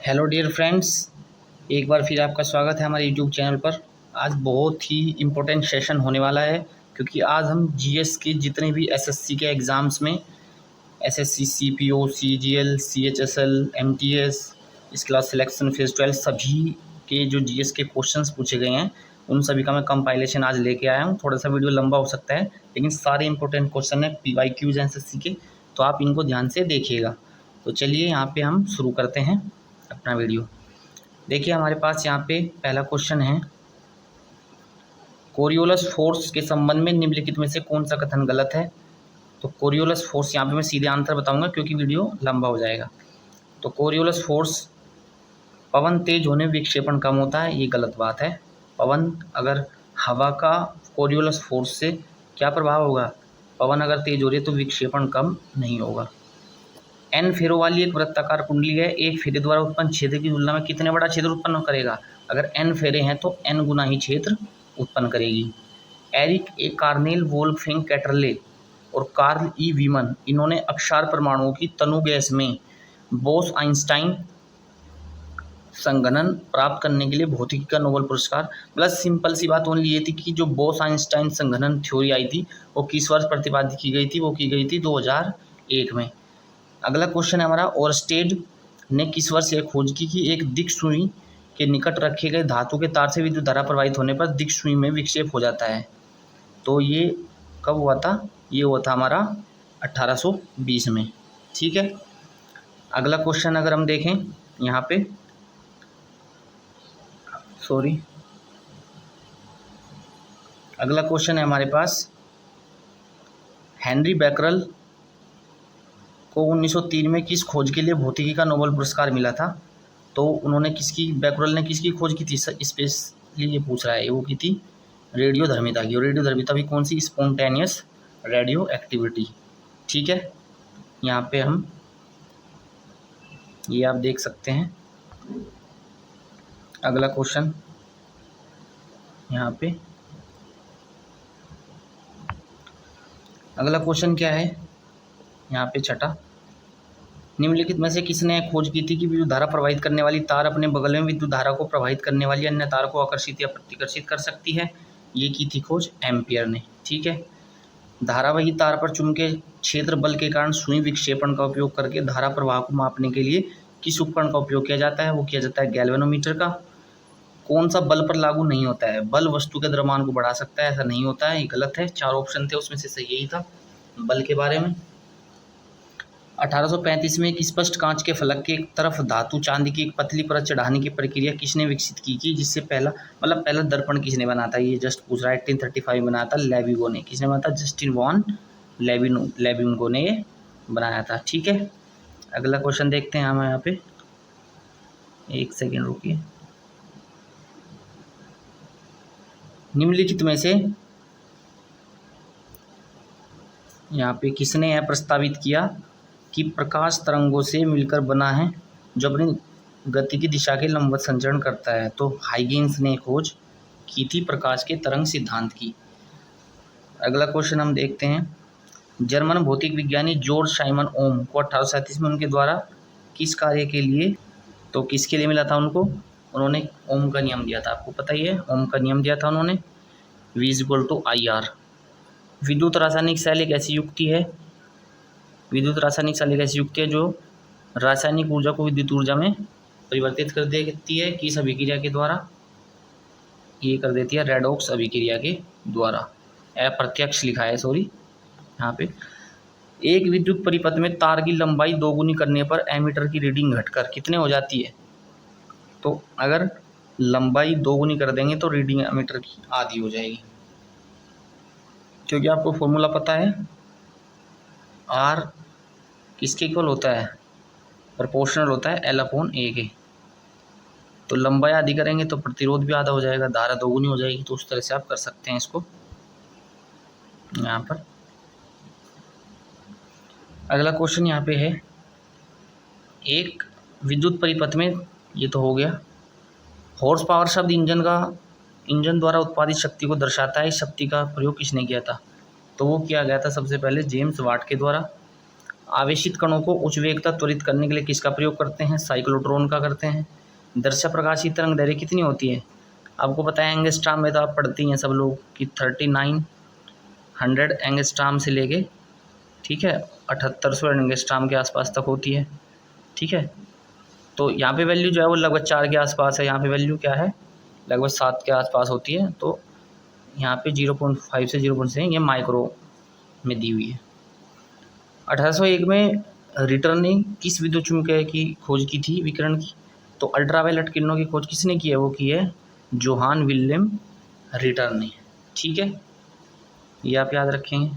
Hello dear friends, एक बार फिर आपका स्वागत है हमारे यूट्यूब चैनल पर। आज बहुत ही इम्पोर्टेंट सेशन होने वाला है क्योंकि आज हम जीएस के जितने भी एसएससी के एग्ज़ाम्स में SSC CPO CGL CHSL MTS इसके अलावा सिलेक्शन फेज 12 सभी के जो जीएस के क्वेश्चंस पूछे गए हैं उन सभी का मैं कंपाइलेशन आज लेके आया हूँ। थोड़ा सा वीडियो लंबा हो सकता है लेकिन सारे इंपॉर्टेंट क्वेश्चन है पीवाईक्यूज एसएससी के, तो आप इनको ध्यान से देखिएगा। तो चलिए यहाँ पे हम शुरू करते हैं अपना वीडियो। देखिए हमारे पास यहाँ पे पहला क्वेश्चन है, कोरियोलस फोर्स के संबंध में निम्नलिखित में से कौन सा कथन गलत है। तो कोरियोलस फोर्स यहाँ पे मैं सीधे आंसर बताऊंगा क्योंकि वीडियो लंबा हो जाएगा। तो कोरियोलस फोर्स, पवन तेज होने विक्षेपण कम होता है, ये गलत बात है। पवन अगर हवा का कोरियोलस फोर्स से क्या प्रभाव होगा, पवन अगर तेज हो रही है तो विक्षेपण कम नहीं होगा। एन फेरों वाली एक वृत्ताकार कुंडली है, एक फेरे द्वारा उत्पन्न क्षेत्र की तुलना में कितने बड़ा क्षेत्र उत्पन्न करेगा। अगर एन फेरे हैं तो एन गुना ही क्षेत्र उत्पन्न करेगी। एरिक ए कार्नेल, वोल्फिंग कैटरले और कार्ल ई वीमन, इन्होंने अक्षार परमाणुओं की तनु गैस में बोस आइंस्टाइन संघनन प्राप्त करने के लिए भौतिकी का नोबेल पुरस्कार, मतलब सिंपल सी बात ओनली ये थी कि जो बोस आइंस्टाइन संघनन थ्योरी आई थी वो किस वर्ष प्रतिपादित की गई थी, वो की गई थी 2001 में। अगला क्वेश्चन है हमारा, ओरस्टेड ने किस वर्ष यह खोज की कि एक दिक् सुई के निकट रखे गए धातु के तार से विद्युत धारा प्रवाहित होने पर दिक् सुई में विक्षेप हो जाता है। तो ये कब हुआ था, ये हुआ था हमारा 1820 में। ठीक है। अगला क्वेश्चन अगर हम देखें यहाँ पे, अगला क्वेश्चन है हमारे पास, हेनरी बैकरल को 1903 में किस खोज के लिए भौतिकी का नोबेल पुरस्कार मिला था। तो उन्होंने बैकरल ने किसकी खोज की थी, स्पेशली ये पूछ रहा है, वो की थी रेडियोधर्मिता की। और रेडियोधर्मिता भी कौन सी, स्पॉन्टेनियस रेडियो एक्टिविटी। ठीक है, यहाँ पे हम ये आप देख सकते हैं। अगला क्वेश्चन यहाँ पे, अगला क्वेश्चन क्या है यहाँ पे छठा, निम्नलिखित में से किसने खोज की थी कि विद्युत धारा प्रवाहित करने वाली तार अपने बगल में विद्युत धारा को प्रवाहित करने वाली अन्य तार को आकर्षित या प्रतिकर्षित कर सकती है। ये की थी खोज एम्पियर ने। ठीक है। धारावाही तार पर चुंबकीय क्षेत्र बल के कारण सुई विक्षेपण का उपयोग करके धारा प्रवाह को मापने के लिए किस उपकरण का उपयोग किया जाता है, वो किया जाता है गैल्वेनोमीटर का। कौन सा बल पर लागू नहीं होता है, बल वस्तु के द्रव्यमान को बढ़ा सकता है, ऐसा नहीं होता है, ये गलत है। 4 ऑप्शन थे उसमें से सही यही था बल के बारे में। 1835 में एक स्पष्ट कांच के फलक के एक तरफ धातु चांदी की एक पतली परत चढ़ाने की प्रक्रिया किसने विकसित की जिससे पहला दर्पण किसने बना था, ये जस्ट पूछ रहा है। 1835 में बनाया था लेविगो ने। किसने बनाया था, जस्टिन वॉन लेविगो ने ये बनाया था। ठीक है। अगला क्वेश्चन देखते हैं हम यहाँ पे, एक सेकेंड रुकिए। निम्नलिखित में से यहाँ पे किसने यह प्रस्तावित किया कि प्रकाश तरंगों से मिलकर बना है जो अपनी गति की दिशा के लंबवत संचरण करता है। तो हाइगेन्स ने खोज की थी प्रकाश के तरंग सिद्धांत की। अगला क्वेश्चन हम देखते हैं, जर्मन भौतिक विज्ञानी जॉर्ज साइमन ओम को 1837 में उनके द्वारा किस कार्य के लिए, तो किसके लिए मिला था उनको, उन्होंने ओम का नियम दिया था, आपको पता ही है ओम का नियम दिया था उन्होंने, V=IR। विद्युत रासायनिक शैल एक ऐसी युक्ति है, विद्युत रासायनिक शैल एक ऐसी युक्ति है जो रासायनिक ऊर्जा को विद्युत ऊर्जा में परिवर्तित कर देती है। किस अभिक्रिया के द्वारा, ये कर देती है रेडॉक्स अभिक्रिया के द्वारा। अप्रत्यक्ष लिखा है, सॉरी यहाँ पे। एक विद्युत परिपथ में तार की लंबाई 2 गुनी करने पर एमीटर की रीडिंग घटकर कितने हो जाती है। तो अगर लंबाई 2 गुनी कर देंगे तो रीडिंग एमीटर की आधी हो जाएगी, क्योंकि आपको फॉर्मूला पता है R किसके इक्वल होता है, प्रोपोर्शनल होता है L/A के। तो लंबाई आधी करेंगे तो प्रतिरोध भी आधा हो जाएगा, धारा 2 गुनी हो जाएगी। तो उस तरह से आप कर सकते हैं इसको यहाँ पर। अगला क्वेश्चन यहाँ पे है, एक विद्युत परिपथ में, ये तो हो गया। हॉर्स पावर शब्द इंजन द्वारा उत्पादित शक्ति को दर्शाता है। इस शक्ति का प्रयोग किसने किया था, तो वो किया गया था सबसे पहले जेम्स वाट के द्वारा। आवेशित कणों को उच्च वेगता त्वरित करने के लिए किसका प्रयोग करते हैं? साइक्लोट्रॉन का करते हैं। दृश्य प्रकाश की तरंग दैर्घ्य कितनी होती है? आपको पता है एंगस्ट्रॉम में तो आप पढ़ती हैं सब लोग कि 3900 एंगस्ट्रॉम से लेके, ठीक है, 7800 एंगस्ट्रॉम के आसपास तक होती है। ठीक है, तो यहाँ पे वैल्यू जो है वो लगभग 4 के आसपास है। यहाँ पे वैल्यू क्या है? लगभग 7 के आसपास होती है। तो यहाँ पे 0.5 से 0.6 ये माइक्रो में दी हुई है। 1801 में रिटर ने किस विद्युत चुम्बकीय की खोज की थी विकिरण की? तो अल्ट्रावायलेट किरणों की खोज किसने की है? वो की है जोहान विलियम रिटर ने। ठीक है, ये आप याद रखेंगे।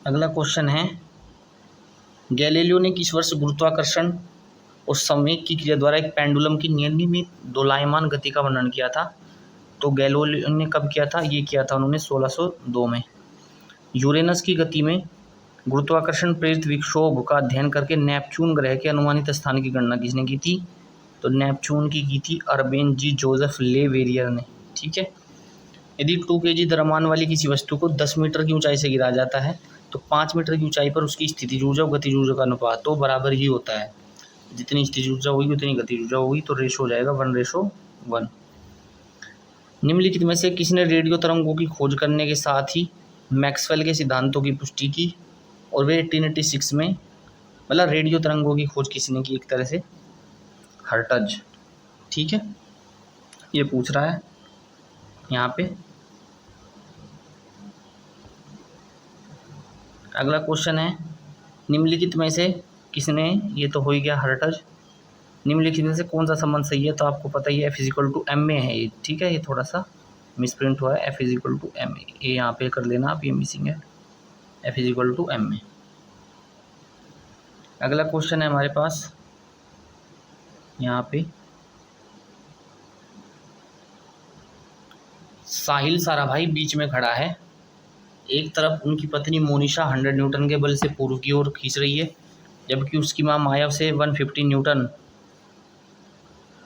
अगला क्वेश्चन है, गैलीलियो ने किस वर्ष गुरुत्वाकर्षण और संवेग की क्रिया द्वारा एक पेंडुलम की नियमित दोलायमान गति का वर्णन किया था? तो गैलीलियो ने कब किया था? ये किया था उन्होंने 1602 में। यूरेनस की गति में गुरुत्वाकर्षण प्रेरित विक्षोभ का अध्ययन करके नेपच्यून ग्रह के अनुमानित स्थान की गणना किसने की थी? तो नेपच्यून की थी अर्बेन जी जोसेफ ले वेरियर ने। ठीक है, यदि 2 kg द्रव्यमान वाली किसी वस्तु को 10 मीटर की ऊंचाई से गिराया जाता है तो 5 मीटर की ऊंचाई पर उसकी स्थितिज ऊर्जा और गतिज ऊर्जा का अनुपात तो बराबर ही होता है। जितनी स्थितिज ऊर्जा होगी उतनी गतिज ऊर्जा होगी, तो रेशो हो जाएगा 1:1। निम्नलिखित में से किसने रेडियो तरंगों की खोज करने के साथ ही मैक्सवेल के सिद्धांतों की पुष्टि की? और वे 1886 में, मतलब रेडियो तरंगों की खोज किसने की? एक तरह से हर्टज। ठीक है, ये पूछ रहा है यहाँ पे। अगला क्वेश्चन है, निम्नलिखित में से किसने, ये तो हो ही गया हर्टज, निम्नलिखित में से कौन सा संबंध सही है? तो आपको पता ही है F=m में है ये। ठीक है, ये थोड़ा सा मिसप्रिंट हुआ है, F=m, ये यहाँ पे कर लेना आप, ये मिसिंग है, F=m में। अगला क्वेश्चन है हमारे पास यहाँ पे, साहिल साराभाई बीच में खड़ा है, एक तरफ उनकी पत्नी मोनिशा 100 न्यूटन के बल से पूर्व की ओर खींच रही है, जबकि उसकी मां मायाव से 150 न्यूटन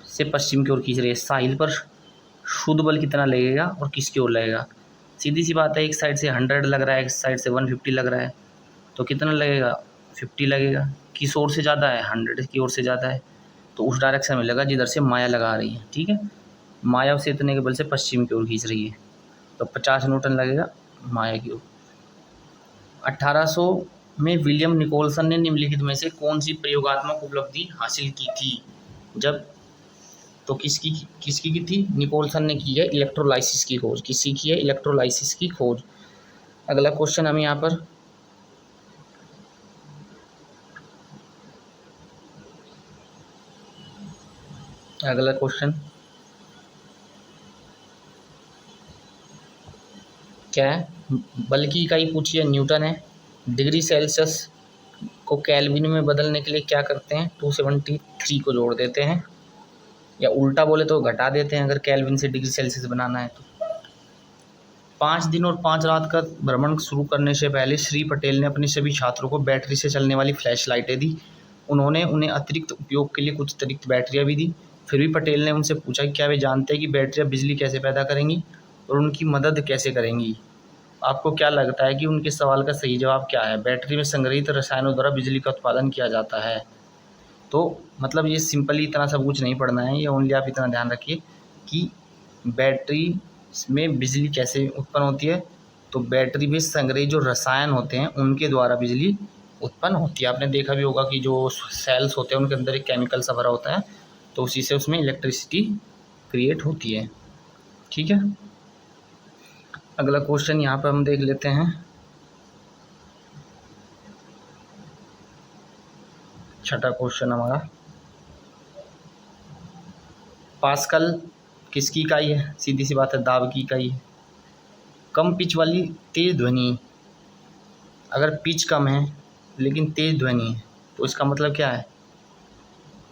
से पश्चिम की ओर खींच रही है। साहिल पर शुद्ध बल कितना लगेगा और किसकी ओर लगेगा? सीधी सी बात है, एक साइड से 100 लग रहा है, एक साइड से 150 लग रहा है, तो कितना लगेगा? 50 लगेगा। किस ओर से ज़्यादा है? 100 की ओर से ज़्यादा है, तो उस डायरेक्शन में लगा जिधर से माया लगा रही है। ठीक है, माया से इतने के बल से पश्चिम की ओर खींच रही है, तो 50 न्यूटन लगेगा माया की ओर। 1800 में विलियम निकोलसन ने निम्नलिखित में से कौन सी प्रयोगात्मक उपलब्धि हासिल की थी? जब, तो किसकी की थी? निकोलसन ने की है इलेक्ट्रोलाइसिस की खोज। किसकी की है? इलेक्ट्रोलाइसिस की खोज। अगला क्वेश्चन हम यहाँ पर, अगला क्वेश्चन क्या है? बल की इकाई पूछी है, न्यूटन है। डिग्री सेल्सियस को केल्विन में बदलने के लिए क्या करते हैं? 273 को जोड़ देते हैं, या उल्टा बोले तो घटा देते हैं अगर केल्विन से डिग्री सेल्सियस बनाना है तो। 5 दिन और 5 रात का भ्रमण शुरू करने से पहले श्री पटेल ने अपने सभी छात्रों को बैटरी से चलने वाली फ्लैश लाइटें दी। उन्होंने उन्हें अतिरिक्त उपयोग के लिए कुछ अतिरिक्त बैटरियाँ भी दी। फिर भी पटेल ने उनसे पूछा कि क्या वे जानते हैं कि बैटरियाँ बिजली कैसे पैदा करेंगी और उनकी मदद कैसे करेंगी? आपको क्या लगता है कि उनके सवाल का सही जवाब क्या है? बैटरी में संग्रहित रसायनों द्वारा बिजली का उत्पादन किया जाता है। तो मतलब ये सिंपली इतना सब कुछ नहीं पढ़ना है, ये ओनली आप इतना ध्यान रखिए कि बैटरी में बिजली कैसे उत्पन्न होती है। तो बैटरी में संग्रहित जो रसायन होते हैं उनके द्वारा बिजली उत्पन्न होती है। आपने देखा भी होगा कि जो सेल्स होते हैं उनके अंदर एक केमिकल सा भरा होता है, तो उसी से उसमें इलेक्ट्रिसिटी क्रिएट होती है। ठीक है, अगला क्वेश्चन यहाँ पर हम देख लेते हैं। छठा क्वेश्चन हमारा, पास्कल किसकी इकाई है? सीधी सी बात है, दाब की इकाई है। कम पिच वाली तेज ध्वनि, अगर पिच कम है लेकिन तेज ध्वनि है तो इसका मतलब क्या है?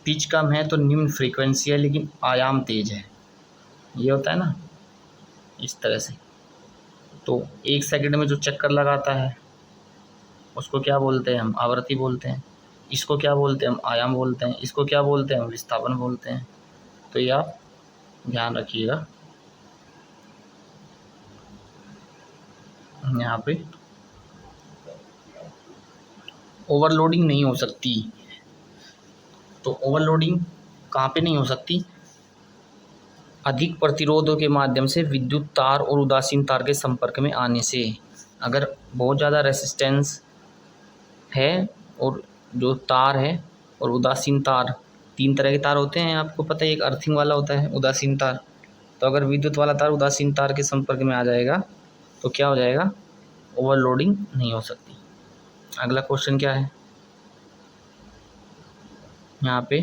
पिच कम है तो निम्न फ्रीक्वेंसी है लेकिन आयाम तेज है, ये होता है ना, इस तरह से। तो 1 सेकंड में जो चक्कर लगाता है उसको क्या बोलते हैं? हम आवृत्ति बोलते हैं। इसको क्या बोलते हैं? हम आयाम बोलते हैं। इसको क्या बोलते हैं? हम विस्थापन बोलते हैं। तो ये आप ध्यान रखिएगा। यहाँ पे ओवरलोडिंग नहीं हो सकती। तो ओवरलोडिंग कहाँ पे नहीं हो सकती? अधिक प्रतिरोधों के माध्यम से विद्युत तार और उदासीन तार के संपर्क में आने से। अगर बहुत ज़्यादा रेसिस्टेंस है और जो तार है और उदासीन तार, तीन तरह के तार होते हैं, आपको पता है, एक अर्थिंग वाला होता है, उदासीन तार। तो अगर विद्युत वाला तार उदासीन तार के संपर्क में आ जाएगा तो क्या हो जाएगा? ओवरलोडिंग नहीं हो सकती। अगला क्वेश्चन क्या है यहाँ पे?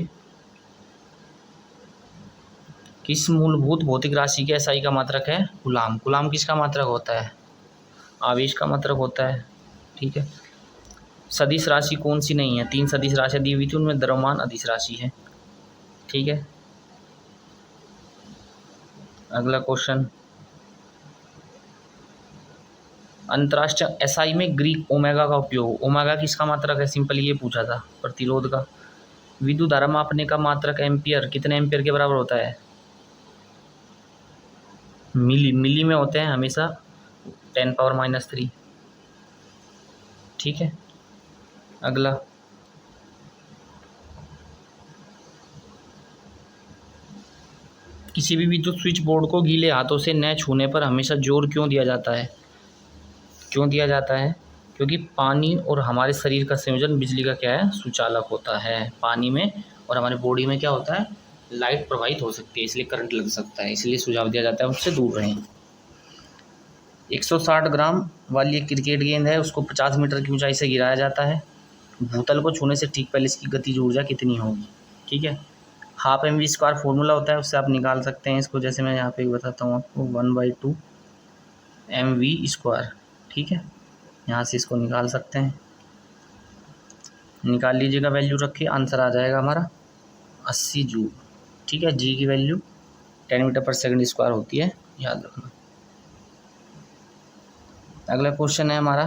किस मूलभूत भौतिक राशि के SI का मात्रक है? कूलाम। कूलाम किसका मात्रक होता है? आवेश का मात्रक होता है। ठीक है। सदिश राशि कौन सी नहीं है? तीन सदिश राशि दी हुई थी, उनमें द्रव्यमान अदिश राशि है। ठीक है। अगला क्वेश्चन, अंतरराष्ट्रीय SI में ग्रीक ओमेगा का उपयोग। ओमेगा किसका मात्रक है? सिंपल ये पूछा था, प्रतिरोध का। विद्युत धारा मापने का मात्रक एम्पियर, कितने एम्पियर के बराबर होता है? मिली में होते हैं हमेशा, 10⁻³ ठीक है। अगला, किसी भी विद्युत स्विच बोर्ड को गीले हाथों से न छूने पर हमेशा जोर क्यों दिया जाता है? क्यों दिया जाता है? क्योंकि पानी और हमारे शरीर का संयोजन बिजली का क्या है? सुचालक होता है। पानी में और हमारे बॉडी में क्या होता है? लाइट प्रवाहित हो सकती है, इसलिए करंट लग सकता है, इसलिए सुझाव दिया जाता है उससे दूर रहें। 160 ग्राम वाली एक क्रिकेट गेंद है, उसको 50 मीटर की ऊंचाई से गिराया जाता है। भूतल को छूने से ठीक पहले इसकी गतिज ऊर्जा कितनी होगी? ठीक है। हाफ mv² फॉर्मूला होता है, उससे आप निकाल सकते हैं इसको। जैसे मैं यहाँ पे बताता हूँ आपको, 1/2 mv²। ठीक है, यहाँ से इसको निकाल सकते हैं। निकाल लीजिएगा, वैल्यू रखिए, आंसर आ जाएगा हमारा 80 जूल। ठीक है। जी की वैल्यू 10 मीटर/सेकंड² होती है, याद रखना। अगला क्वेश्चन है हमारा,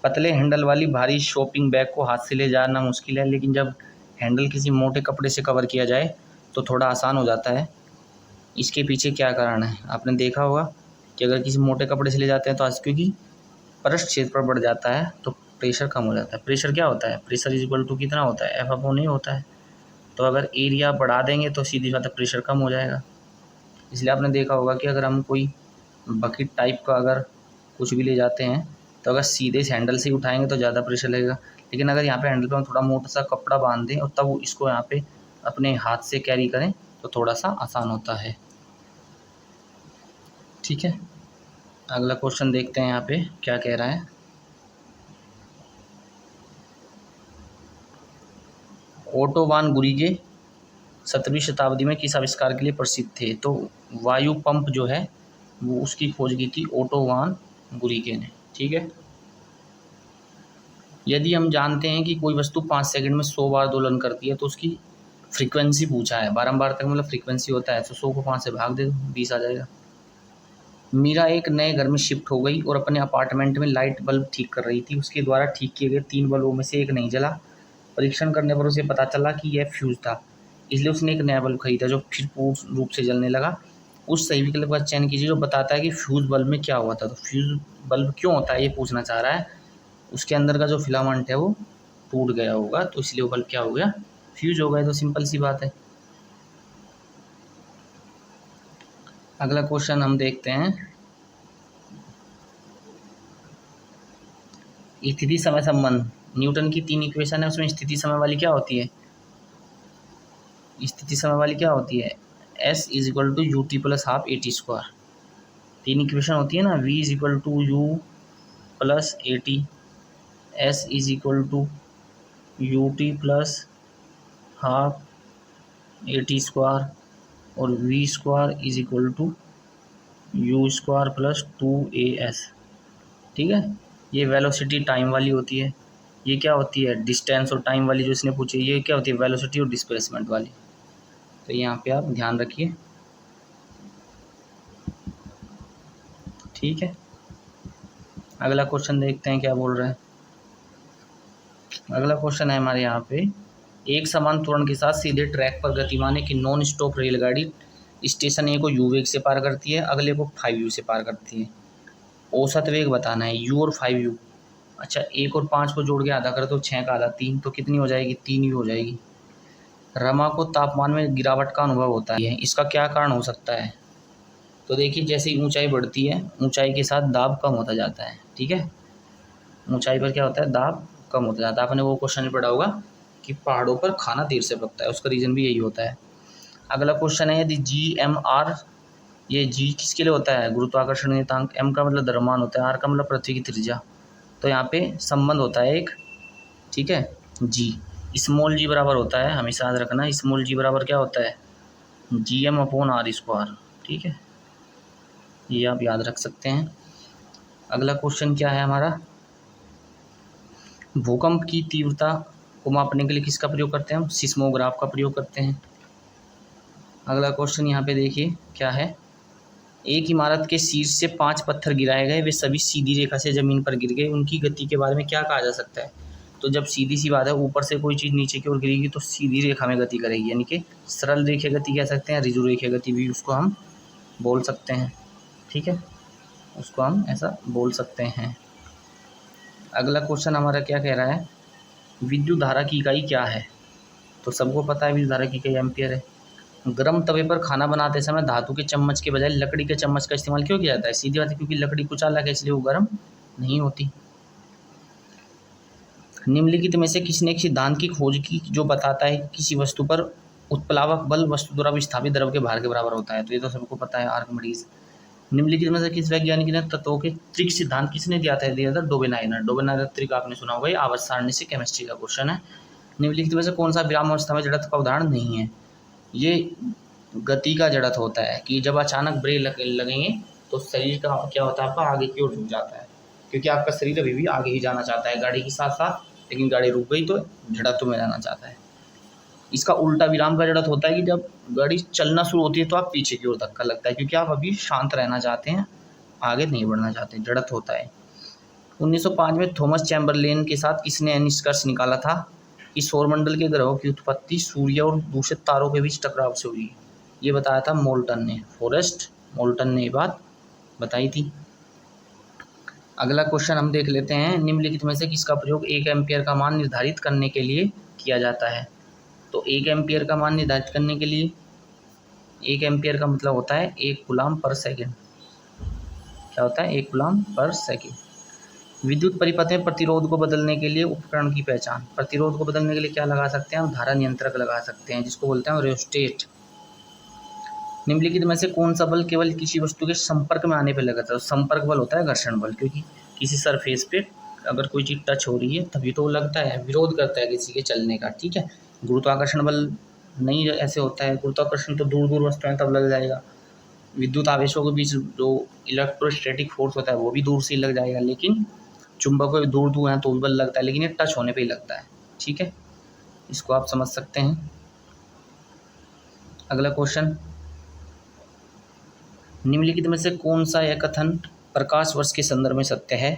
पतले हैंडल वाली भारी शॉपिंग बैग को हाथ से ले जाना मुश्किल है, लेकिन जब हैंडल किसी मोटे कपड़े से कवर किया जाए तो थोड़ा आसान हो जाता है। इसके पीछे क्या कारण है? आपने देखा होगा कि अगर किसी मोटे कपड़े से ले जाते हैं तो आज क्योंकि पृष्ठ क्षेत्र बढ़ जाता है तो प्रेशर कम हो जाता है। प्रेशर क्या होता है? प्रेशर इक्वल टू कितना होता है? F/O नहीं होता है। तो अगर एरिया बढ़ा देंगे तो सीधी बात है प्रेशर कम हो जाएगा। इसलिए आपने देखा होगा कि अगर हम कोई बकेट टाइप का अगर कुछ भी ले जाते हैं तो अगर सीधे इस हैंडल से उठाएंगे तो ज़्यादा प्रेशर लगेगा, लेकिन अगर यहाँ पे हैंडल पे हम थोड़ा मोटा सा कपड़ा बांध दें और तब इसको यहाँ पे अपने हाथ से कैरी करें तो थोड़ा सा आसान होता है। ठीक है। अगला क्वेश्चन देखते हैं यहाँ पे क्या कह रहा है। ओटो वान गुरिगे 17वीं शताब्दी में किस आविष्कार के लिए प्रसिद्ध थे? तो वायु पंप जो है वो उसकी खोज की थी ओटो वान गुरिगे ने। ठीक है। यदि हम जानते हैं कि कोई वस्तु 5 सेकंड में 100 बार दोलन करती है तो उसकी फ्रीक्वेंसी पूछा है, बारंबार तक मतलब फ्रीक्वेंसी होता है, तो 100 को 5 से भाग दे दो, 20 आ जाएगा। मीरा एक नए घर में शिफ्ट हो गई और अपने अपार्टमेंट में लाइट बल्ब ठीक कर रही थी। उसके द्वारा ठीक किए गए 3 बल्बों में से एक नहीं जला। परीक्षण करने पर उसे पता चला कि यह फ्यूज था, इसलिए उसने एक नया बल्ब खरीदा जो फिर पूर्ण रूप से जलने लगा। उस सही विकल्प का चयन कीजिए जो बताता है कि फ्यूज बल्ब में क्या हुआ था। तो फ्यूज बल्ब क्यों होता है ये पूछना चाह रहा है। उसके अंदर का जो फिलामेंट है वो टूट गया होगा, तो इसलिए वो बल्ब क्या हो गया? फ्यूज हो गया। तो सिंपल सी बात है। अगला क्वेश्चन हम देखते हैं, स्थिति समय संबंध। न्यूटन की 3 इक्वेशन है, उसमें स्थिति समय वाली क्या होती है? स्थिति समय वाली क्या होती है? S = ut + ½ at²। 3 इक्वेशन होती है ना, V = u + at, S = ut + ½ at² और V² = u² + 2as। ठीक है। ये वेलोसिटी टाइम वाली होती है। ये क्या होती है? डिस्टेंस और टाइम वाली जो इसने पूछी, ये क्या होती है? वेलोसिटी और डिस्प्लेसमेंट वाली। तो यहाँ पे आप ध्यान रखिए। ठीक है। अगला क्वेश्चन देखते हैं क्या बोल रहा है। अगला क्वेश्चन है हमारे यहाँ पे, एक समान त्वरण के साथ सीधे ट्रैक पर गतिमान एक नॉन स्टॉप रेलगाड़ी स्टेशन A को u वेग से पार करती है, अगले को 5u से पार करती है। औसत वेग बताना है u और 5u। अच्छा 1 और 5 को जोड़ के आधा कर तो 6 का आधा 3, तो कितनी हो जाएगी 3u हो जाएगी। रमा को तापमान में गिरावट का अनुभव होता है, इसका क्या कारण हो सकता है? तो देखिए जैसे ही ऊंचाई बढ़ती है ऊंचाई के साथ दाब कम होता जाता है, ठीक है। ऊंचाई पर क्या होता है, दाब कम होता जाता है। आपने वो क्वेश्चन पढ़ा होगा कि पहाड़ों पर खाना देर से पकता है, उसका रीज़न भी यही होता है। अगला क्वेश्चन है यदि GMR, ये जी किसके लिए होता है, गुरुत्वाकर्षण नियतांक, एम का मतलब द्रव्यमान होता है, आर का मतलब पृथ्वी की त्रिज्या। तो यहाँ पे संबंध होता है एक, ठीक है। जी स्मॉल जी बराबर होता है, हमेशा याद रखना, स्मॉल जी बराबर क्या होता है GM/R², ठीक है, ये आप याद रख सकते हैं। अगला क्वेश्चन क्या है हमारा, भूकंप की तीव्रता को मापने के लिए किसका प्रयोग करते हैं हम, सिस्मोग्राफ का प्रयोग करते हैं। अगला क्वेश्चन यहाँ पे देखिए क्या है, एक इमारत के शीर्ष से 5 पत्थर गिराए गए, वे सभी सीधी रेखा से जमीन पर गिर गए, उनकी गति के बारे में क्या कहा जा सकता है? तो जब सीधी सी बात है ऊपर से कोई चीज़ नीचे की ओर गिरेगी तो सीधी रेखा में गति करेगी, यानी कि सरल रेखीय गति कह सकते हैं, ऋजु रेखीय गति भी उसको हम बोल सकते हैं, ठीक है, उसको हम ऐसा बोल सकते हैं। अगला क्वेश्चन हमारा क्या कह रहा है, विद्युत धारा की इकाई क्या है? तो सबको पता है विद्युत धारा की इकाई एम्पियर है। गरम तवे पर खाना बनाते समय धातु के चम्मच के बजाय लकड़ी के चम्मच का इस्तेमाल क्यों किया जाता है? सीधी बात है, क्योंकि लकड़ी कुचालक है इसलिए वो गर्म नहीं होती। निम्नलिखित में से किसने एक सिद्धांत की खोज की जो बताता है कि किसी वस्तु पर उत्प्लावक बल वस्तु द्वारा विस्थापित द्रव के भार के बराबर होता है? तो ये तो सबको पता है, आर्किमिडीज। निम्नलिखित में से किस वैज्ञानिक ने तत्वों के त्रिक सिद्धांत किसने दिया था? डोबेनाइनर। डोबेनाइनर त्रिक आपने सुना होगा, ये आवर्त सारणी से केमिस्ट्री का क्वेश्चन है। निम्नलिखित में से कौन सा विराम अवस्था में जड़त्व का उदाहरण नहीं है? ये गति का जड़त्व होता है कि जब अचानक ब्रेक लगेंगे तो शरीर का क्या होता है, आपका आगे की ओर झुक जाता है, क्योंकि आपका शरीर अभी भी आगे ही जाना चाहता है गाड़ी के साथ साथ, लेकिन गाड़ी रुक गई तो जड़त्व में जाना चाहता है। इसका उल्टा विराम का जड़त्व होता है कि जब गाड़ी चलना शुरू होती है तो आप पीछे की ओर धक्का लगता है, क्योंकि आप अभी शांत रहना चाहते हैं, आगे नहीं बढ़ना चाहते, जड़त्व होता है। 1905 में थॉमस चैम्बरलेन के साथ किसने निष्कर्ष निकाला था कि सौरमंडल के ग्रहों की उत्पत्ति सूर्य और दूषित तारों के बीच टकराव से हुई? ये बताया था मोल्टन ने, फॉरेस्ट मोल्टन ने ये बात बताई थी। अगला क्वेश्चन हम देख लेते हैं, निम्नलिखित में से किसका प्रयोग 1 एम्पियर का मान निर्धारित करने के लिए किया जाता है? तो 1 एम्पियर का मान निर्धारित करने के लिए, 1 एम्पियर का मतलब होता है 1 कूलम पर सेकेंड। क्या होता है? 1 कूलम पर सेकेंड। विद्युत परिपथ में प्रतिरोध को बदलने के लिए उपकरण की पहचान। प्रतिरोध को बदलने के लिए क्या लगा सकते हैं हम? धारा नियंत्रक लगा सकते हैं, जिसको बोलते हैं रियोस्टेट। निम्नलिखित में से कौन सा बल केवल किसी वस्तु के संपर्क में आने पर लगता है? संपर्क बल होता है घर्षण बल, क्योंकि किसी सरफेस पे अगर कोई चीज़ टच हो रही है तभी तो वो लगता है, विरोध करता है किसी के चलने का, ठीक है। गुरुत्वाकर्षण बल नहीं ऐसे होता है, गुरुत्वाकर्षण तो दूर दूर वस्तुएं तब लग जाएगा। विद्युत आवेशों के बीच जो इलेक्ट्रोस्टैटिक फोर्स होता है वो भी दूर से ही लग जाएगा, लेकिन चुंबक को दूर दूर है तो बल लगता है, लेकिन ये टच होने पे ही लगता है, ठीक है, इसको आप समझ सकते हैं। अगला क्वेश्चन, निम्नलिखित में से कौन सा यह कथन प्रकाश वर्ष के संदर्भ में सत्य है?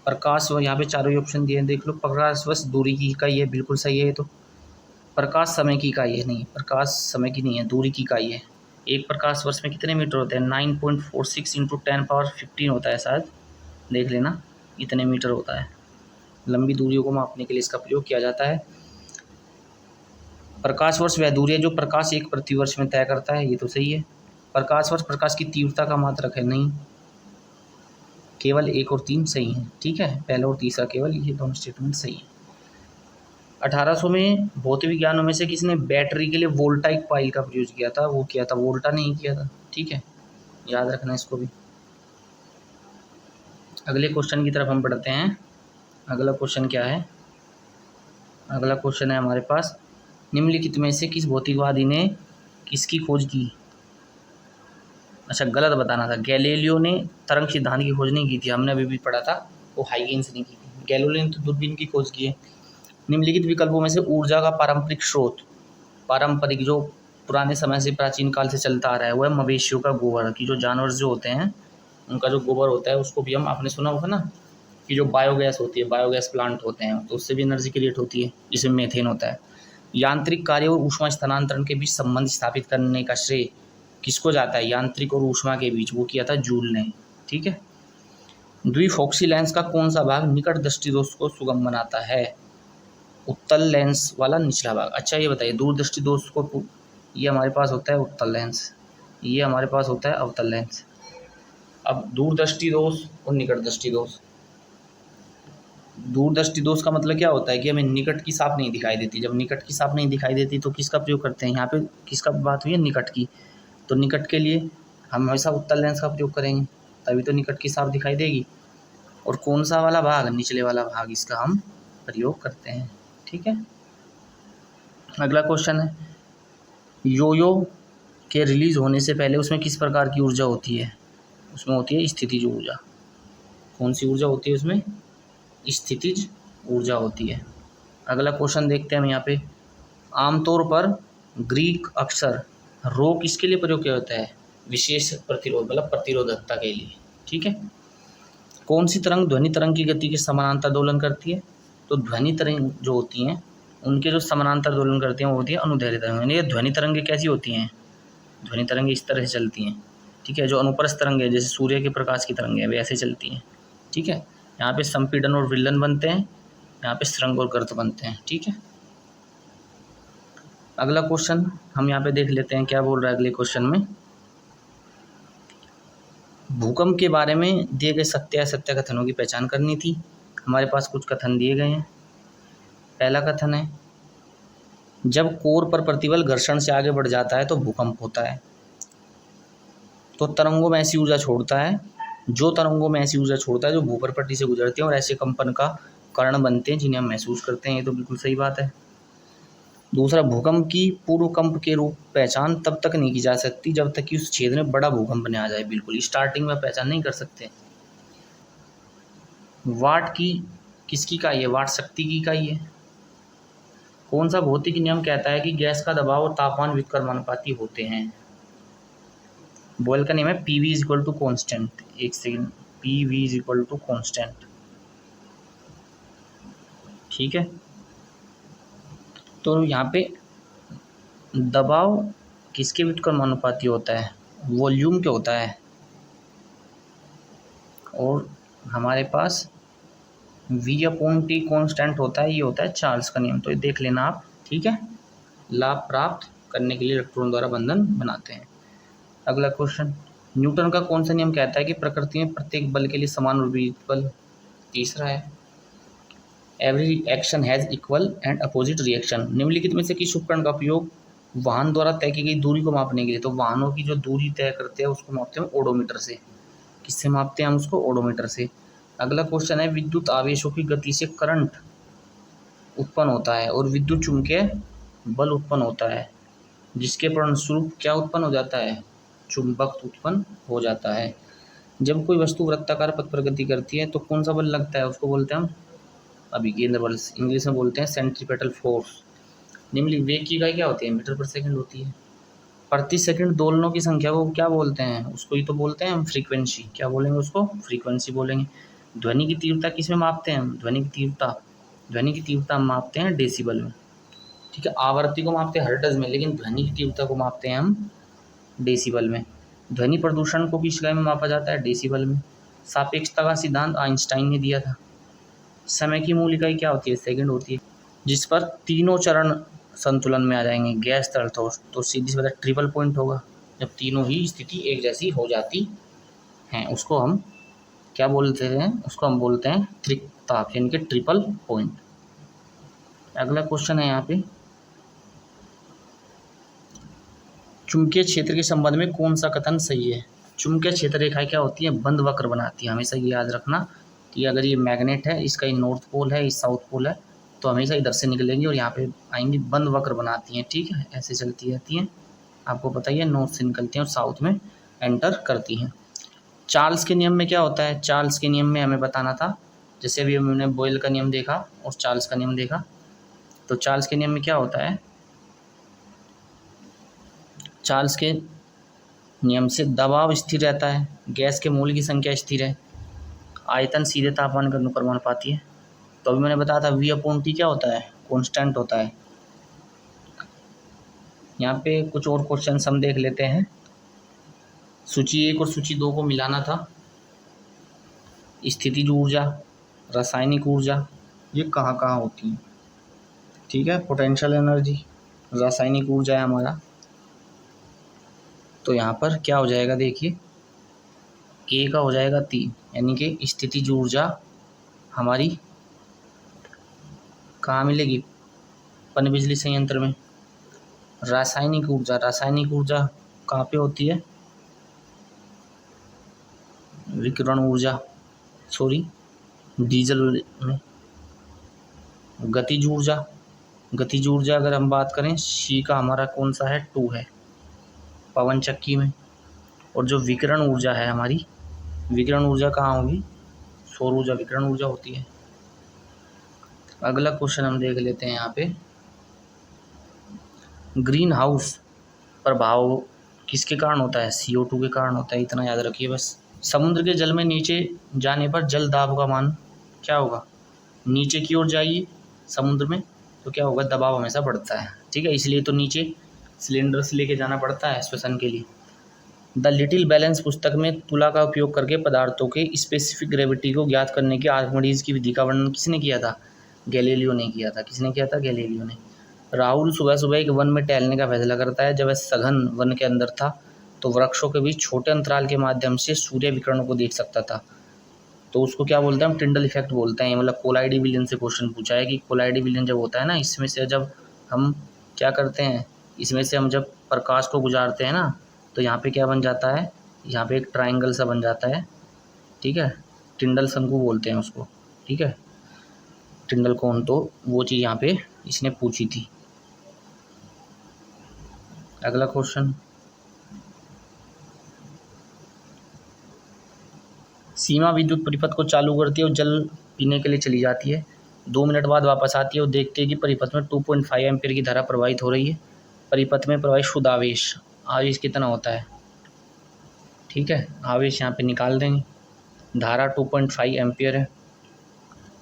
प्रकाश, यहाँ पे चारों ही ऑप्शन दिए हैं, देख लो। प्रकाश वर्ष दूरी की इकाई है, बिल्कुल सही है। तो प्रकाश समय की इकाई है, नहीं, प्रकाश समय की नहीं है, दूरी की इकाई है। एक प्रकाश वर्ष में कितने मीटर होते हैं? 9.46 × 10⁻15 होता है शायद, देख लेना, इतने मीटर होता है। लंबी दूरियों को मापने के लिए इसका प्रयोग किया जाता है। प्रकाश वर्ष वह दूरी है जो प्रकाश एक प्रतिवर्ष में तय करता है, ये तो सही है। प्रकाश वर्ष प्रकाश की तीव्रता का मात्रक है, नहीं, केवल 1 और 3 सही हैं, ठीक है, पहला और तीसरा केवल, ये दोनों स्टेटमेंट सही है। 1800 में भौतिक विज्ञानों में से किसने बैटरी के लिए वोल्टाइक कॉइल का प्रयोग किया था? वो किया था वोल्टा, नहीं किया था, ठीक है, याद रखना इसको भी। अगले क्वेश्चन की तरफ हम बढ़ते हैं। अगला क्वेश्चन क्या है? अगला क्वेश्चन है हमारे पास, निम्नलिखित में से किस भौतिकवादी ने किसकी खोज की? अच्छा, गलत बताना था, गैलीलियो ने तरंग सिद्धांत की खोज नहीं की थी, हमने अभी भी पढ़ा था, वो हाइगेन्स ने की थी। गैलीलियो ने तो दूरबीन की खोज की है। निम्नलिखित विकल्पों में से ऊर्जा का पारंपरिक स्रोत, पारंपरिक जो पुराने समय से प्राचीन काल से चलता आ रहा है, वो है मवेशियों का गोबर, कि जो जानवर जो होते हैं उनका जो गोबर होता है उसको भी हम, आपने सुना होगा ना कि जो बायोगैस होती है, बायोगैस प्लांट होते हैं तो उससे भी एनर्जी क्रिएट होती है, जिसमें मेथेन होता है। यांत्रिक कार्य और ऊष्मा स्थानांतरण के बीच संबंध स्थापित करने का श्रेय किसको जाता है? यांत्रिक और ऊष्मा के बीच, वो किया था जूल ने, ठीक है। द्विफोक्सी लेंस का कौन सा भाग निकट दृष्टिदोष को सुगम बनाता है? उत्तल लेंस वाला निचला भाग। अच्छा ये बताइए, दूरदृष्टि दोष को ये हमारे पास होता है उत्तल लेंस, ये हमारे पास होता है अवतल लेंस। अब दूरदृष्टि दोष और निकट दृष्टि दोष। दूरदृष्टि दोष का मतलब क्या होता है कि हमें निकट की साफ नहीं दिखाई देती। जब निकट की साफ नहीं दिखाई देती तो किसका प्रयोग करते हैं? यहाँ पे किसका बात हुई है? निकट की। तो निकट के लिए हम हमेशा उत्तल लेंस का प्रयोग करेंगे, तभी तो निकट की साफ दिखाई देगी। और कौन सा वाला भाग? निचले वाला भाग, इसका हम प्रयोग करते हैं। ठीक है, अगला क्वेश्चन है, योयो के रिलीज होने से पहले उसमें किस प्रकार की ऊर्जा होती है? उसमें होती है स्थितिज ऊर्जा। कौन सी ऊर्जा होती है उसमें? स्थितिज ऊर्जा होती है। अगला क्वेश्चन देखते हैं हम यहाँ पे, आमतौर पर ग्रीक अक्षर रो किसके लिए प्रयोग किया होता है? विशेष प्रतिरोध, मतलब प्रतिरोधकता के लिए। ठीक है, कौन सी तरंग ध्वनि तरंग की गति के समानांतर दोलन करती है? तो ध्वनि तरंग जो होती हैं उनके जो समानांतर दोलन करती हैं वो होती है अनुदैर्ध्य तरंग। यानी ध्वनि तरंगें कैसी होती हैं? ध्वनि तरंगें इस तरह से चलती हैं। ठीक है, जो अनुप्रस्थ तरंग है जैसे सूर्य के प्रकाश की तरंगें वे ऐसे चलती हैं। ठीक है, यहाँ पे संपीड़न और विलयन बनते हैं, यहाँ पे स्रंग और गर्त बनते हैं। ठीक है, अगला क्वेश्चन हम यहाँ पे देख लेते हैं क्या बोल रहा है अगले क्वेश्चन में। भूकंप के बारे में दिए गए सत्य असत्य कथनों की पहचान करनी थी। हमारे पास कुछ कथन दिए गए हैं। पहला कथन है, जब कोर पर प्रतिबल घर्षण से आगे बढ़ जाता है तो भूकंप होता है। तो तरंगों में ऐसी ऊर्जा छोड़ता है, जो तरंगों में ऐसी ऊर्जा छोड़ता है जो भूपर पट्टी से गुजरती है और ऐसे कंपन का कारण बनते हैं जिन्हें हम महसूस करते हैं। ये तो बिल्कुल सही बात है। दूसरा, भूकंप की पूर्व कंप के रूप पहचान तब तक नहीं की जा सकती जब तक कि उस क्षेत्र में बड़ा भूकंप न आ जाए। बिल्कुल स्टार्टिंग में पहचान नहीं कर सकते। वाट की किसकी इकाई है? वाट शक्ति की इकाई है। कौन सा भौतिक नियम कहता है कि गैस का दबाव और तापमान व्युत्क्रमानुपाती होते हैं? बॉयल का नियम है PV is equal to constant. एक second, PV is equal to constant. ठीक है, तो यहाँ पे दबाव किसके व्युत्क्रमानुपाती होता है? वॉल्यूम के होता है। और हमारे पास V अपॉन टी कॉन्स्टेंट होता है, ये होता है चार्ल्स का नियम। तो ये देख लेना आप। ठीक है, लाभ प्राप्त करने के लिए इलेक्ट्रॉन द्वारा बंधन बनाते हैं। अगला क्वेश्चन, न्यूटन का कौन सा नियम कहता है कि प्रकृति में प्रत्येक बल के लिए समान और विपरीत बल? तीसरा है, every action has equal and opposite reaction. निम्नलिखित में से किस उपकरण का उपयोग वाहन द्वारा तय की गई दूरी को मापने के लिए? तो वाहनों की जो दूरी तय करते हैं उसको मापते हैं ओडोमीटर से। किससे मापते हैं हम उसको? ओडोमीटर से। अगला क्वेश्चन है, विद्युत आवेशों की गति से करंट उत्पन्न होता है और विद्युत चुंबकीय बल उत्पन्न होता है, जिसके परिणामस्वरूप क्या उत्पन्न हो जाता है? चुंबक उत्पन्न हो जाता है। जब कोई वस्तु वृत्ताकार पथ पर गति करती है तो कौन सा बल लगता है? उसको बोलते हैं हम अभिकेंद्र बल, इंग्लिश में बोलते हैं सेंट्रीपेटल फोर्स। निम्नलिखित वेग की इकाई क्या होती है? मीटर पर सेकंड होती है। प्रति सेकंड दोलनों की संख्या को क्या बोलते हैं? उसको ही तो बोलते हैं हम फ्रीक्वेंसी। क्या बोलेंगे उसको? फ्रीक्वेंसी बोलेंगे। ध्वनि की तीव्रता किस में मापते हैं हम? ध्वनि की तीव्रता हम मापते हैं डेसिबल में। ठीक है, आवृत्ति को मापते हैं हर्ट्ज में, लेकिन ध्वनि की तीव्रता को मापते हैं हम डेसिबल में। ध्वनि प्रदूषण को किस इकाई में मापा जाता है? डेसिबल में। सापेक्षता का सिद्धांत आइंस्टाइन ने दिया था। समय की मूल इकाई क्या होती है? सेकंड होती है। जिस पर तीनों चरण संतुलन में आ जाएंगे, गैस तरल ठोस, तो सीधी सी बात ट्रिपल पॉइंट होगा। जब तीनों ही स्थिति एक जैसी हो जाती हैं उसको हम क्या बोलते हैं? उसको हम बोलते हैं त्रिताप, यानी कि ट्रिपल पॉइंट। अगला क्वेश्चन है यहाँ पे, चुंबकीय क्षेत्र के संबंध में कौन सा कथन सही है? चुंबकीय क्षेत्र रेखाएं क्या होती है? बंद वक्र बनाती है। हमेशा ये याद रखना कि अगर ये मैग्नेट है, इसका ये नॉर्थ पोल है, ये साउथ पोल है, तो हमेशा इधर से निकलेंगी और यहाँ पे आएंगी, बंद वक्र बनाती हैं। ठीक है, ऐसे चलती रहती हैं। आपको पता ही है, नॉर्थ से निकलती हैं और साउथ में एंटर करती हैं। चार्ल्स के नियम में क्या होता है? चार्ल्स के नियम में हमें बताना था, जैसे अभी हमने बॉयल का नियम देखा और चार्ल्स का नियम देखा, तो चार्ल्स के नियम में क्या होता है? चार्ल्स के नियम से दबाव स्थिर रहता है, गैस के मोल की संख्या स्थिर है, आयतन सीधे तापमान के अनुपाती है। तो अभी मैंने बताया था V अपॉन टी क्या होता है? कांस्टेंट होता है। यहाँ पे कुछ और क्वेश्चन हम देख लेते हैं। सूची 1 और सूची 2 को मिलाना था। स्थितिज ऊर्जा, रासायनिक ऊर्जा, ये कहाँ कहाँ होती है। ठीक है, पोटेंशियल एनर्जी, रासायनिक ऊर्जा है हमारा। तो यहाँ पर क्या हो जाएगा देखिए, ए का हो जाएगा 3, यानी कि स्थितिज ऊर्जा हमारी कहाँ मिलेगी, पनबिजली संयंत्र में। रासायनिक ऊर्जा, रासायनिक ऊर्जा कहाँ पे होती है, विकिरण ऊर्जा, सॉरी डीजल में। गतिज ऊर्जा, गतिज ऊर्जा अगर हम बात करें, सी का हमारा कौन सा है, 2 है, पवन चक्की में। और जो विकिरण ऊर्जा है हमारी, विकिरण ऊर्जा कहाँ होगी, सौर ऊर्जा विकिरण ऊर्जा होती है। अगला क्वेश्चन हम देख लेते हैं यहाँ पे, ग्रीन हाउस प्रभाव किसके कारण होता है, CO2 के कारण होता है, इतना याद रखिए बस। समुद्र के जल में नीचे जाने पर जल दाब का मान क्या होगा, नीचे की ओर जाइए समुद्र में तो क्या होगा, दबाव हमेशा बढ़ता है। ठीक है, इसलिए तो नीचे सिलेंडर से लेके जाना पड़ता है श्वसन के लिए। द लिटिल बैलेंस पुस्तक में तुला का उपयोग करके पदार्थों के स्पेसिफिक ग्रेविटी को ज्ञात करने की आर्किमिडीज की विधि का वर्णन किसने किया था, गैलीलियो ने किया था। किसने किया था, गैलीलियो ने। राहुल सुबह सुबह एक वन में टहलने का फैसला करता है। जब वह सघन वन के अंदर था तो वृक्षों के बीच छोटे अंतराल के माध्यम से सूर्य विकिरणों को देख सकता था। तो उसको क्या बोलते हैं हम, टिंडल इफेक्ट बोलते हैं। मतलब कोलाइडी विलियन से क्वेश्चन पूछा है कि कोलाइडी विलियन जब होता है ना, इसमें से जब हम क्या करते हैं, इसमें से हम जब प्रकाश को गुजारते हैं ना, तो यहाँ पे क्या बन जाता है, यहाँ पे एक ट्राइंगल सा बन जाता है। ठीक है, टिंडल शंकु बोलते हैं उसको। ठीक है, टिंडल कोन, तो वो चीज़ यहाँ पे इसने पूछी थी। अगला क्वेश्चन, सीमा विद्युत परिपथ को चालू करती है और जल पीने के लिए चली जाती है। 2 मिनट बाद वापस आती है और देखती है कि परिपथ में 2.5 एम्पीयर की धारा प्रवाहित हो रही है। परिपथ में प्रवाहित शुद्ध आवेश, आवेश कितना होता है। ठीक है, आवेश यहाँ पे निकाल देंगे। धारा 2.5 एम्पीयर है,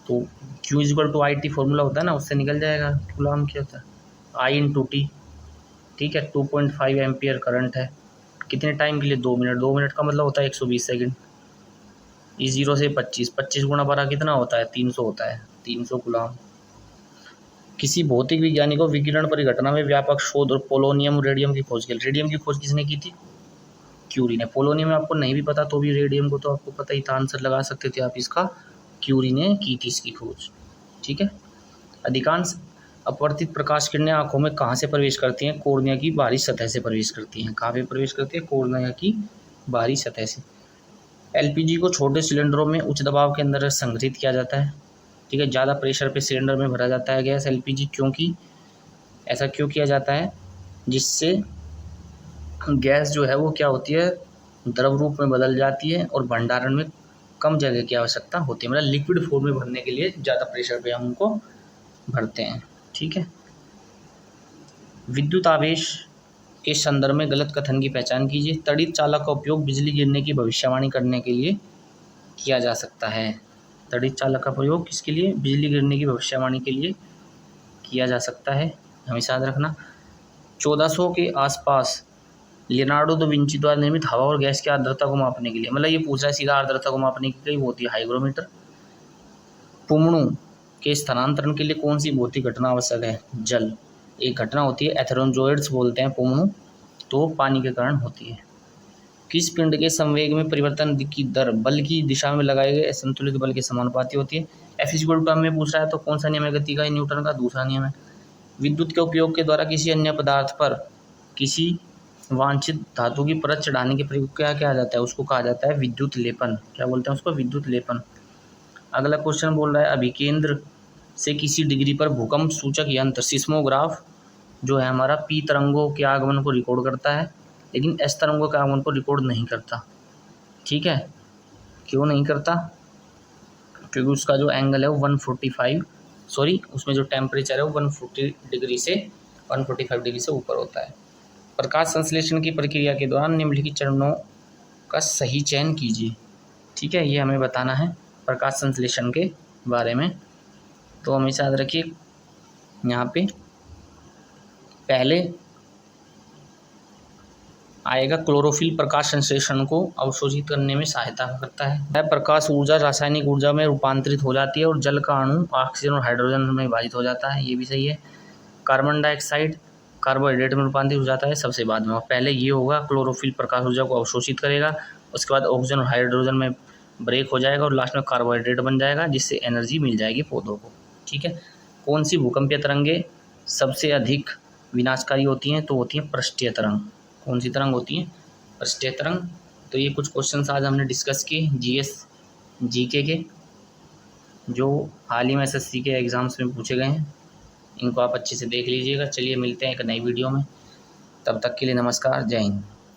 तो Q equal to IT formula होता है ना, उससे निकल जाएगा। कूलम क्या होता है, I/T। ठीक है, 2.5 एम्पीयर करंट है, कितने टाइम के लिए, 2 मिनट। 2 मिनट का मतलब होता है 120 सेकंड। इस 0 से 25, 25 गुणा 12 कितना होता है, 300 होता है, 300 कूलम। किसी भौतिक विज्ञानी को विकिरण परिघटना में व्यापक शोध और पोलोनियम रेडियम की खोज की। रेडियम की खोज किसने की थी, क्यूरी ने। पोलोनियम आपको नहीं भी पता तो भी रेडियम को तो आपको पता ही था, आंसर लगा सकते थे आप इसका, क्यूरी ने की थी इसकी खोज। ठीक है, अधिकांश अपवर्तित प्रकाश किरणें आंखों में कहाँ से प्रवेश करती हैं, कोर्निया की बाहरी सतह से प्रवेश करती हैं। कहाँ पे प्रवेश करती है, कोर्निया की बाहरी सतह से। LPG को छोटे सिलेंडरों में उच्च दबाव के अंदर संग्रहित किया जाता है। ठीक है, ज़्यादा प्रेशर पे सिलेंडर में भरा जाता है गैस LPG, क्योंकि ऐसा क्यों किया जाता है, जिससे गैस जो है वो क्या होती है, द्रव रूप में बदल जाती है और भंडारण में कम जगह की आवश्यकता होती है। मतलब लिक्विड फॉर्म में भरने के लिए ज़्यादा प्रेशर पे हम उनको भरते हैं। ठीक है, विद्युत आवेश के संदर्भ में गलत कथन की पहचान कीजिए। तड़ित चालक का उपयोग बिजली गिरने की भविष्यवाणी करने के लिए किया जा सकता है। तड़ित चालक का प्रयोग किसके लिए, बिजली गिरने की भविष्यवाणी के लिए किया जा सकता है, हमेशा याद रखना। 1400 के आसपास लियोनार्डो दा विंची द्वारा निर्मित हवा और गैस की आर्द्रता को मापने के लिए, मतलब ये पूछ रहा है सीधा आर्द्रता को मापने की, कई होती है हाइग्रोमीटर। पुमणु के स्थानांतरण के लिए कौन सी भौतिक घटना आवश्यक है, जल। एक घटना होती है, एथेरोजोइड्स बोलते हैं पुमणु, तो पानी के कारण होती है। किस पिंड के संवेग में परिवर्तन की दर बल की दिशा में लगाए गए असंतुलित बल के समानुपाती होती है। F में पूछ रहा है तो कौन सा नियम है गति का, न्यूटन का दूसरा नियम है। विद्युत के उपयोग के द्वारा किसी अन्य पदार्थ पर किसी वांछित धातु की परत चढ़ाने के प्रयोग क्या कहा जाता है, उसको कहा जाता है विद्युत लेपन। क्या बोलते हैं उसको, विद्युत लेपन। अगला क्वेश्चन बोल रहा है, अभिकेंद्र से किसी डिग्री पर भूकंप सूचक यंत्र सिस्मोग्राफ जो है हमारा P तरंगों के आगमन को रिकॉर्ड करता है, लेकिन S तरंगों के आगमन को रिकॉर्ड नहीं करता। ठीक है, क्यों नहीं करता, क्योंकि उसका जो एंगल है वो 145, सॉरी उसमें जो टेम्परेचर है वो 140 डिग्री से 145 डिग्री से ऊपर होता है। प्रकाश संश्लेषण की प्रक्रिया के दौरान निम्नलिखित चरणों का सही चयन कीजिए। ठीक है, ये हमें बताना है प्रकाश संश्लेषण के बारे में। तो हमेशा याद रखिए, यहाँ पे पहले आएगा क्लोरोफिल प्रकाश संश्लेषण को अवशोषित करने में सहायता करता है। वह प्रकाश ऊर्जा रासायनिक ऊर्जा में रूपांतरित हो जाती है और जल का अणु ऑक्सीजन और हाइड्रोजन में विभाजित हो जाता है, ये भी सही है। कार्बन डाइऑक्साइड कार्बोहाइड्रेट में रूपांतरित हो जाता है सबसे बाद में, पहले ये होगा क्लोरोफिल प्रकाश ऊर्जा को अवशोषित करेगा, उसके बाद ऑक्सीजन और हाइड्रोजन में ब्रेक हो जाएगा और लास्ट में कार्बोहाइड्रेट बन जाएगा जिससे एनर्जी मिल जाएगी पौधों को। ठीक है। कौन सी भूकंपीय तरंगे सबसे अधिक विनाशकारी होती हैं? तो होती हैं पृष्ठीय तरंग। कौन सी तरंग होती है? पृष्ठीय तरंग। तो ये कुछ क्वेश्चन आज हमने डिस्कस किए जीएस जीके के, जो हाल ही में एसएससी के एग्ज़ाम्स में पूछे गए हैं। इनको आप अच्छे से देख लीजिएगा। चलिए मिलते हैं एक नई वीडियो में, तब तक के लिए नमस्कार, जय हिंद।